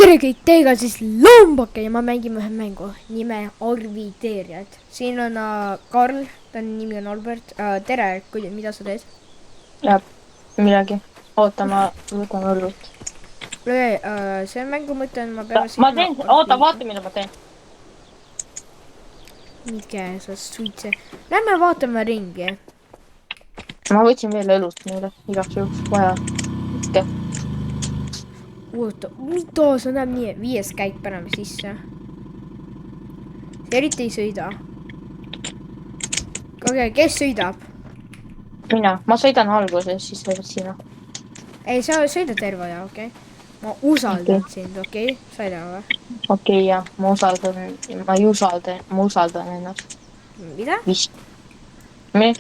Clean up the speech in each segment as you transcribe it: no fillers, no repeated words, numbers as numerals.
tere kõik, teiega siis Lombake ja ma mängime ühe mängu nime Arviteerijad. Siin on Karl, ta nimi on Albert. Tere, mida sa teed? Ja midagi. Oota, ma võtan õlut. See mängu mõte on, ma peame Ma teen, oota, vaata, mida ma teen. Mikä sa suitse. Lähme vaatame ringi. Ma võtsin veel õlut meile, igaks juhuks vaja. Oota, mida sa näeb nii? 5. käik paneme sisse. Eriti ei sõida. Okei, kes sõidab? Mina, ma sõidan alguses, siis võid sina. Ei, sa sõida terve aja, okei? Ma usaldan sind, okei? Sõidame või? Okei, jah, ma ei usalda, ma usaldan ennast. Mida? Vist. Me?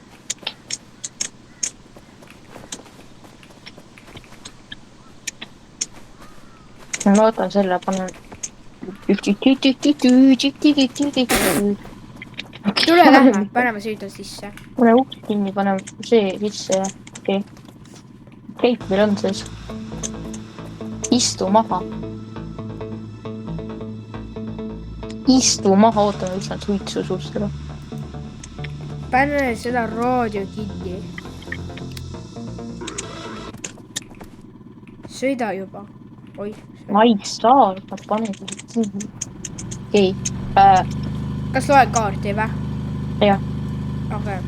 Ma võtan selle, panen... Tule, lähme, paneme sõida sisse. Pane uks kinni, paneme see sisse ja okei. Keit meil on sees. Istu maha. Istu maha, ootame, üks on suitsu suust ära. Pane seda raadio kinni. Sõida juba. Oi. Ma ei saa, ma panen seda kinni. Okei. Kas loed kaarti või? Jah. Okei.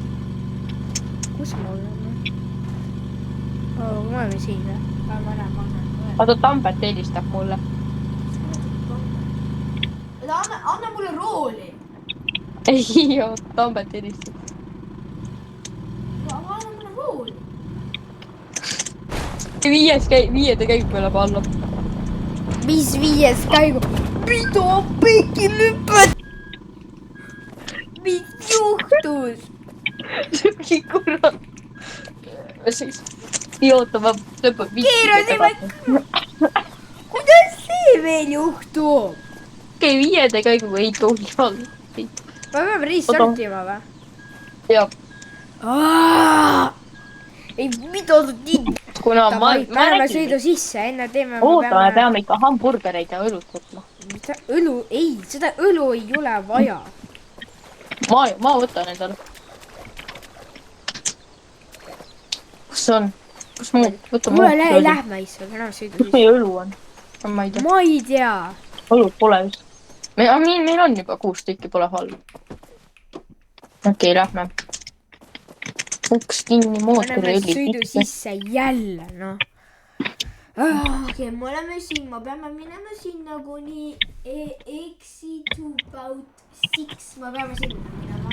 Kus me oleme? Me oleme siin või? Oota, Tambet helistab mulle. Anna mulle rooli. Ei, oota, Tambet helistab. Anna mulle rooli. Viiede käik peale panna. Mis 5. käigu? Mida peki lüpad? Mis juhtus? Mingi kurat. Nii, oota, ma lõpeb Kuidas see veel juhtub? Okei, viiede käiguga ei tohi olla. Ma peame restartima või? Jah. Ei, mida sa tiid? Kuna ma Paneme sõidu sisse, enne teeme... Oota, me peame ikka hamburgereid ja õlut võtma. Mida õlu? Ei, seda õlu ei ole vaja. Ma võtan endale. Kus see on? Kus mu? Kuule, lähme issa, paneme sõidu sisse. Kus meie õlu on? Ma ei tea. Õlut pole just. Meil on juba 6 tükki, pole halb. Okei, lähme. Uks kinni, mootori õli. Paneme sõidu sisse jälle, noh. Okei, me oleme siin, ma peame minema sinna kuni exit about 6. Ma peame sinna minema.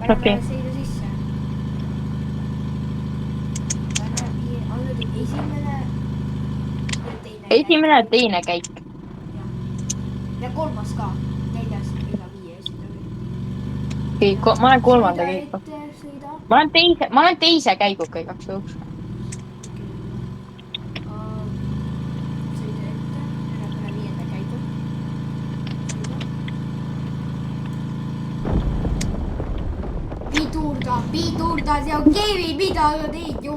Paneme sõidu sisse. Esimene, teine käik. Ja 3. ka. 4. ega 5. Okei, ma olen 3. käiku. Ma olen teise käiguga igaks juhuks. Sõida ette, ära 5. käigu. Pidurdad ja Kevi, mida sa teed ju?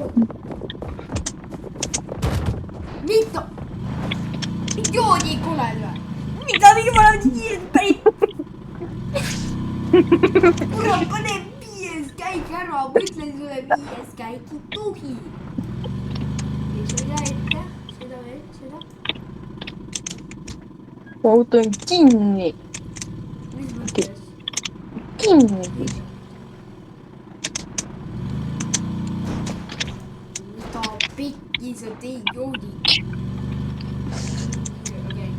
Mida? Idioodid oled või? Mida ma olen kiirelt pärit? Kurat, pane 5. käik ära, ma ütlen sulle 5. käik ei tohi. Sõida ette, sõida veel, sõida. Auto on kinni. Mis mõttes? Kinni. Mida pikki sa teed, joodi? Okei.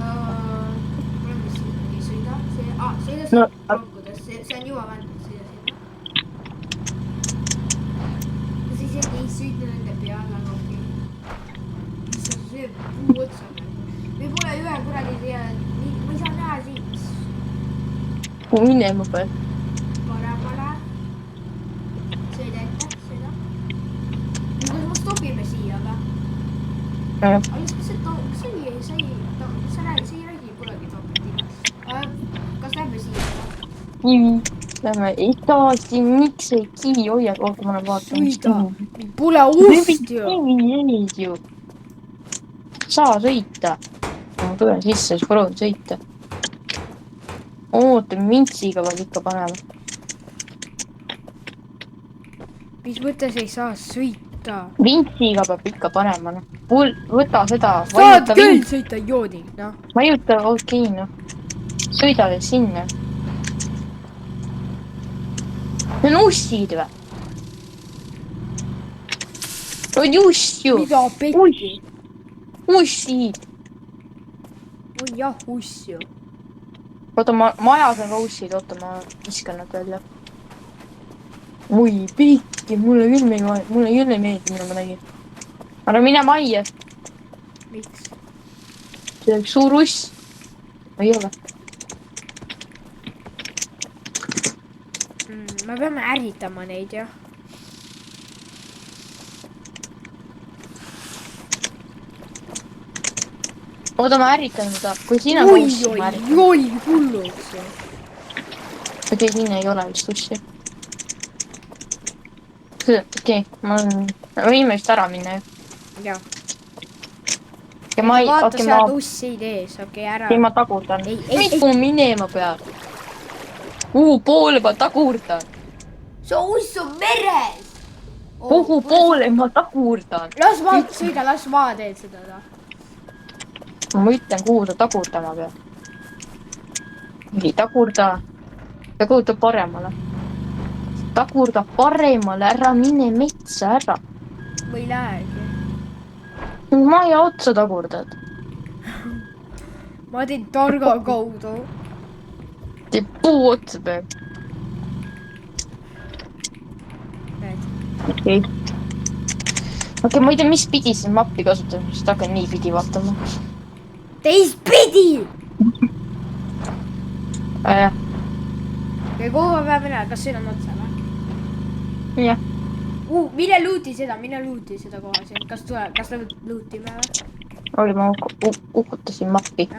Oleme siin, okei, sõida. Sõida siin rokkudes, see on juba vänd, sõida sinna. Kas isegi ei sõitnud nende peale, aga okei. Mis sa sööb puu otsa peal? Me pole ühe kuradi teada, ma ei saa näha siit. Minema peal. Paremale. Sõida ette, sõida. Kas me stopime siia või? Jah. Aga kas sa ei räägi kunagi Tampetiga? Kas lähme siia või? Kivi. Lähme edasi, miks see kivi hoiab? Oota, ma olen vaatanud. Sõida. Pole ust ju. Kivi ees ju. Saa sõita. ma tulen sisse, siis proovin sõita. oota, mintsiga peab ikka panema. mis mõttes ei saa sõita? Vintsiga peab ikka panema, noh. Võta seda. Saad küll sõita, jooding, noh. Vajuta, okei, noh. Sõida veel sinna. See on ussid või? No just ju. mida pekki? Ussid. on jah uss ju. oota, majas on ka ussid, oota, ma viskan nad välja. oi, pikki, mulle küll ei meeldi, mida ma nägin. aga mine majja. miks? see on üks suur uss. ei ole. me peame ärritama neid, jah. oota, ma ärritan seda, kui siin on uss, ma ärritan. oi, hulluks ju. okei, siin ei ole vist ussi. okei, me võime vist ära minna ju. jah. ja ma ei, vaata sealt ussid ees, okei, ära. ei, ma tagurdan. ei. Kuhu minema peab? kuhu poole ma tagurdan? see uss on meres. kuhu poole ma tagurdan? las maad sõida, las maa teed seda. ma ütlen, kuhu ta tagurdama peab. ei tagurda. tagurda paremale. tagurda paremale, ära mine metsa ära. või lähegi. maja otsa tagurdad. ma teen targa kaudu. teeb puu otsa peab. okei, ma ei tea, mis pidi siin mappi kasutama, sest hakkan niipidi vaatama. teistpidi! jah. ja kuhu ma pean minema, kas siin on otsa või? jah. mine luuti seda koha siin, kas läheb luutime või? oli, ma ukutasin mappi.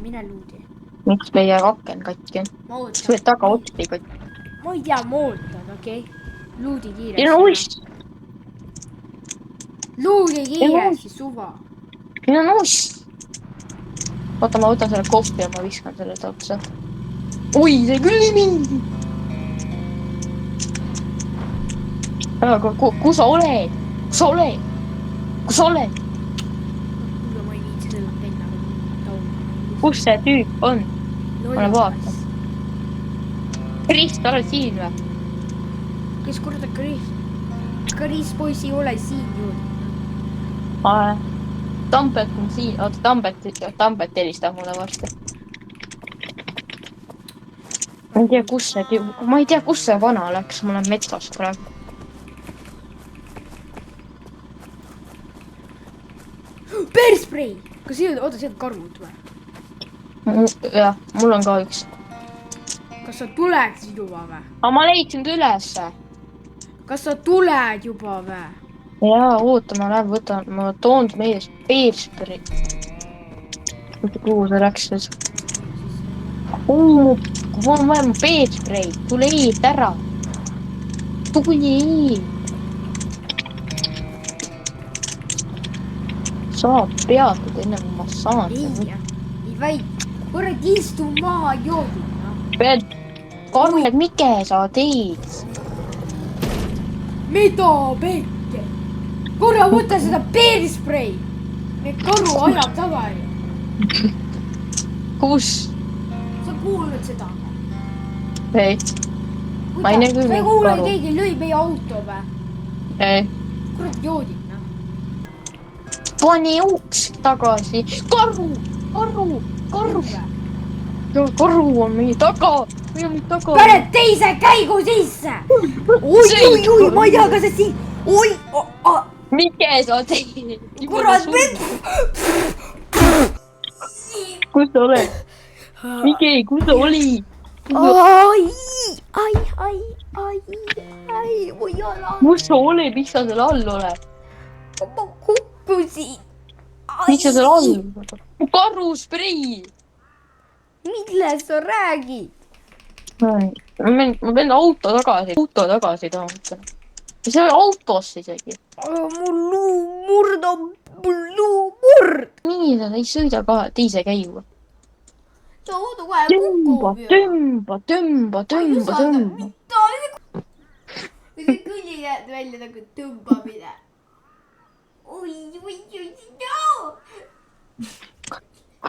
mine luuti. miks meie aken katki on? kas või taga ots ei katki? ma ei tea, ma ootan, okei? luudi kiiresti. siin on uss. luudi kiiresti, suva. siin on uss. oota, ma võtan selle kohvi ja ma viskan selle otsa. oi, see küll ei mingi. aga kus sa oled? kus sa oled? kus sa oled? kuule, ma ei viitsi selle pennaga. kus see tüüp on? ma vaatan. Kris, sa oled siin või? kes korda Kris? Kris poiss ei ole siin ju. Tambet on siin, oota, Tambet helistab mulle varsti. ma ei tea, kus see vana läks, ma olen metsas praegu. Bearsprei! kas siin on, oota, siin on karud või? jah, mul on ka üks. kas sa tuleksid juba või? aga ma leidsin ta ülesse. kas sa tuled juba või? jaa, oota, ma võtan, ma toon meie Bearsprei. kuhu see läks siis? mul on vaja mu Bearsprei, tule eest ära. tuli. saab peatada enne kui ma saan. ei vaid, kurat istu maha joodi. pead, Karl, Mike, sa teed. mida pekki? korra võta seda Bearsprei. Need karu ajab taga ju. kus? sa kuulnud seda? ei. ma ei näe küll sa ei kuule, keegi lõi meie auto või? ei. kurat joodid. pani uks tagasi. karu. karu on meie taga. pane teise käigu sisse. oi, ma ei tea, kas see siin. oi. Mike, sa teed. kurat, kus sa oled? Mike, kus sa olid? ai, mu jala. kus sa oled, miks sa seal all oled? ma kukkusin. miks sa seal all? karusprei. millest sa räägid? ma pean auto tagasi tooma. see oli autos isegi. mul luu murdub murd. nii, ta ei sõida ka teise käiguga. oota kohe tõmba kukub , ju . tõmba . see kõli jääb välja nagu tõmbamine . oi , no .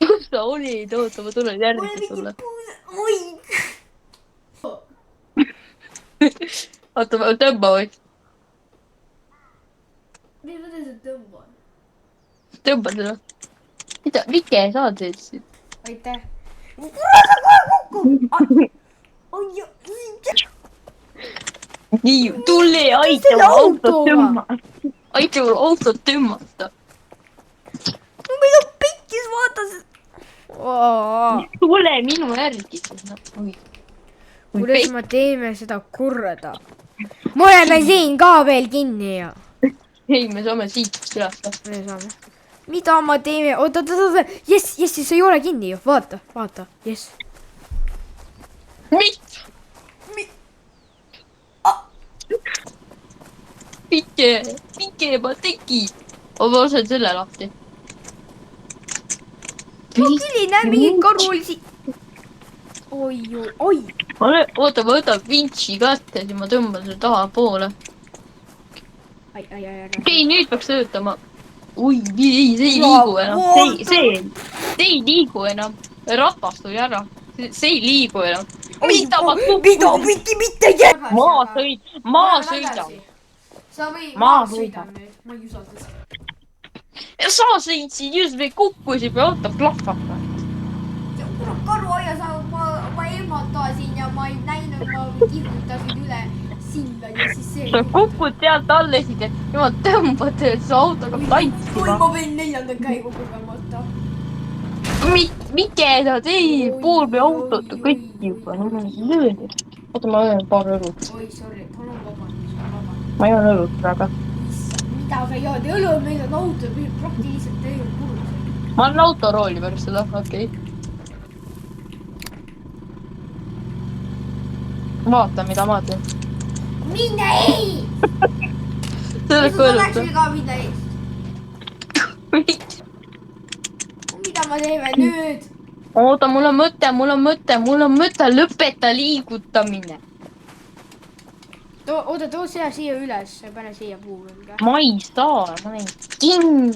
kus sa olid? oota, ma tulen mul on järgi mingi sulle . puus , oi . oota, ma tõmba või? mida sa tõmbad ? tõmba seda . mida , Vike saad siis ? aitäh . kurat , sa kohe kukub . oi , nii , tule aita selle mul autot autoga? tõmmata . aita mul autot tõmmata . mida pikkis vaatas . tule minu järgi . kuidas me teeme seda kurda ? ma olen siin ka veel kinni ja . ei , me saame siit külast . me saame . mida ma teeme , oota , jess , see ei ole kinni ju , vaata , jess . mis ? Vike , ma tegin . ma lasen selle lahti . ma küll näen mingit karu oli siin . oi , oota , ma võtan vintsi kätte ja ma tõmban selle tahapoole . okei , nüüd peaks töötama . ui , ei , see ei liigu enam . see ei liigu enam . ratas tuli ära . see ei liigu enam . mida ma mitte jää . ma sõidan . sa või , Ma ma sõidan. sõidan nüüd , ma ei usalda sind . sa sõitsid just , me kukkusime , auto plahvatas . kurat , karuaias ma ehmatasin ja ma ei näinud , ma kihutasin üle silla ja siis see . sa kukud sealt alla , siis jumal tõmbad selle autoga oi , tantsima . ma võin neljanda käigu kogemata . Mike sa teed , pool meie autot on kõik juba , no ma ei löönud . oota , ma joon paar õlut . oi , sorry , palun vabandust . ma joon õlut praegu . mida sa jood , õlu on meil on auto , praktiliselt ei ole kurb . ma olen autorooli pärast seda , okei . vaata , mida ma teen . mine ees . selle sa kõrvuta läksid . ka mine ees . mida me teeme nüüd ? oota , mul on mõte , lõpeta liigutamine . oota , too siia üles , pane siia puu peale . ma ei saa , ma olen kinni .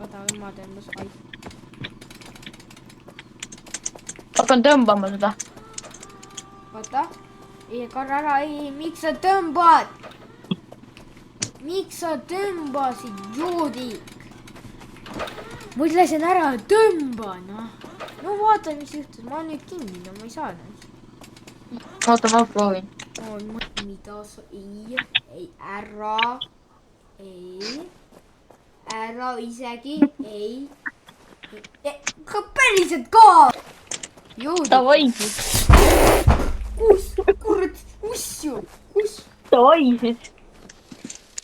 oota , ma teen , ai . hakkan tõmbama seda . oota , ei , korra ära , ei , miks sa tõmbad ? miks sa tõmbasid , joodik ? ma ütlesin ära , tõmba , noh . no vaata , mis juhtus , ma olen nüüd kinni , no ma ei saa enam . oota , ma proovin . mida sa , ei , ära isegi , ei . ka päriselt ka . jõudu . Davai siis , kus , kurat , ussu , kus , davai siis .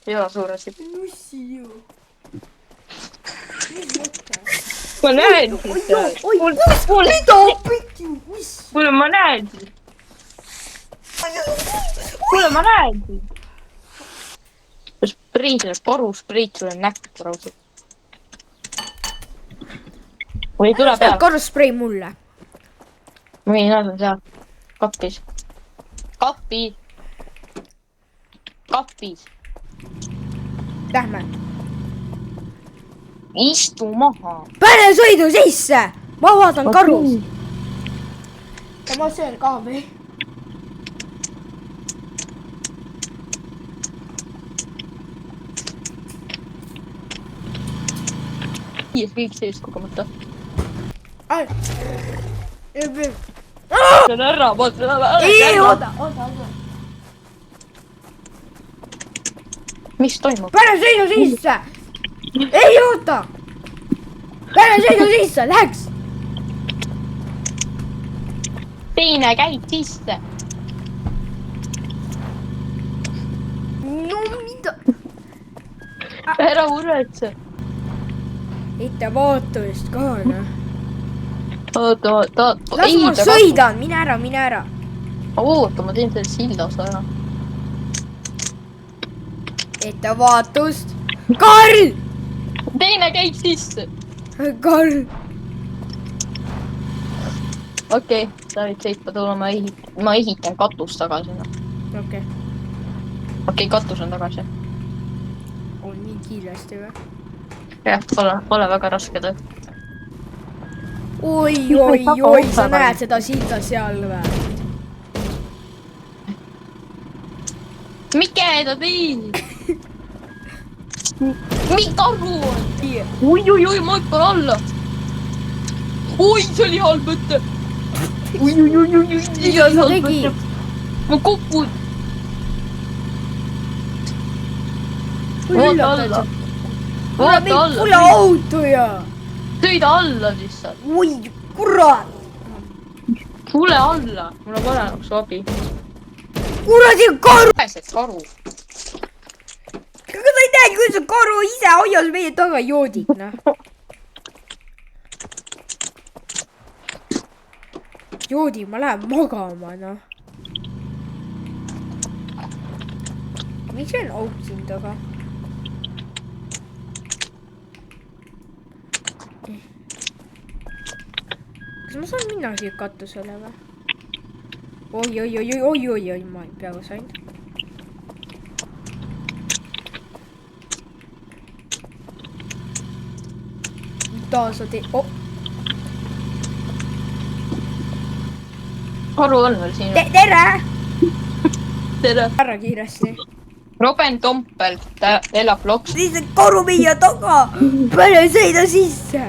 ja suur asi . ussi ju . mis mõte ? ma näen oi , siis . oi , kus , mida pidi , uss . kuule , ma näen siis . kuule , ma näen siis . sprei , selle karuspreit sulle näkku raudselt . või tule peale . karusprei mulle . või nad on seal kapis . kapis . Lähme . istu maha . pane sõidu sisse , ma vaatan karusid . ja ma söön ka või . viies kõik sees kogemata . ei , see on ära , vaata . oota . mis toimub ? pane sõidu sisse . ei oota . pane sõidu sisse , läheks . teine käib sisse . no mida ? ära muretse . ettevaatust ka noh . oota . las ma sõidan , mine ära , oota , ma teen selle silda osa ära . ettevaatust . Karl , teine käik sisse. Karl. Okei, sa võid sõitma tulla, ma ehitan katust tagasi. Okei. Okei, katus on tagasi. On nii kiiresti või? Jah, pole väga raske töö. Oi, sa näed seda silda seal või? Mikä ta teinud? Mikä aru on? Oi, ma hüppan alla. Oi, see oli halb mõte. Oi. Ma kukun. Vaata alla. Kuule auto ja. Sõida alla lihtsalt. Oi, kurat. Tule alla. Mul on paremaks abi. Kuradi karu. Pääsed karu. Aga sa ei näe, kuidas karu ise aias meie taga joodik, noh. Joodi, ma lähen magama, noh. Miks on auk siin taga? Kas ma saan minna siia katusele või? Oi, ma peaaegu sain. Taas sa teed... Karu on veel siin. Tere! Tere. Ära kiiresti. Robin Tompel, ta elab loks. Lihtsalt karu meie taga! Pane sõida sisse!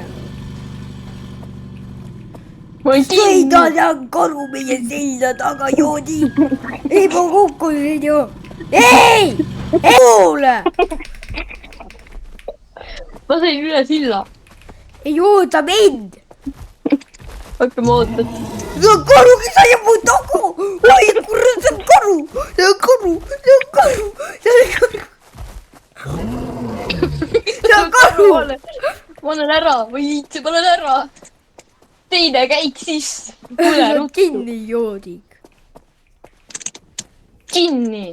Sõida ja karu meie selja taga, joodi! Ei, ma kukkusin ju! Ei! Kuule! Ma sain üle silla. Ei oota mind! Hakka ma ootan. See on karu, kes ajab mu tagu! Oi, kurat, see on karu! See on karu! See on karu! See on karu! See on karu! Ma olen ära, ma ei viitsi, ma olen ära. Teine käik sisse. See on kinni, joodik. Kinni.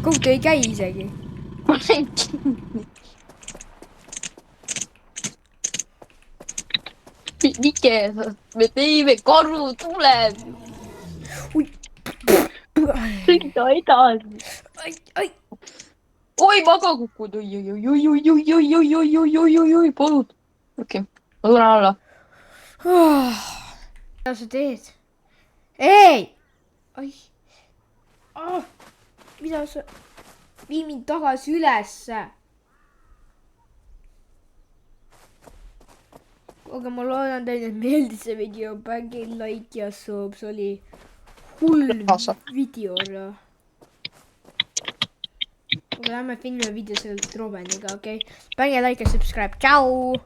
Kaudu ei käi isegi. Ma olen kinni. Mike, me teime, karu tuleb. Sõida edasi. Oi, ma ka kukud. Oi, polud. Okei, ma tulen alla. Mida sa teed? Ei! Ai. Mida sa... Vii mind tagasi ülesse. Aga ma loodan teile meeldis see video. Pange like ja sub. See oli hull video. Aga lähme filmime video sellest Robiniga, okei? Pange like ja subscribe. Tšau!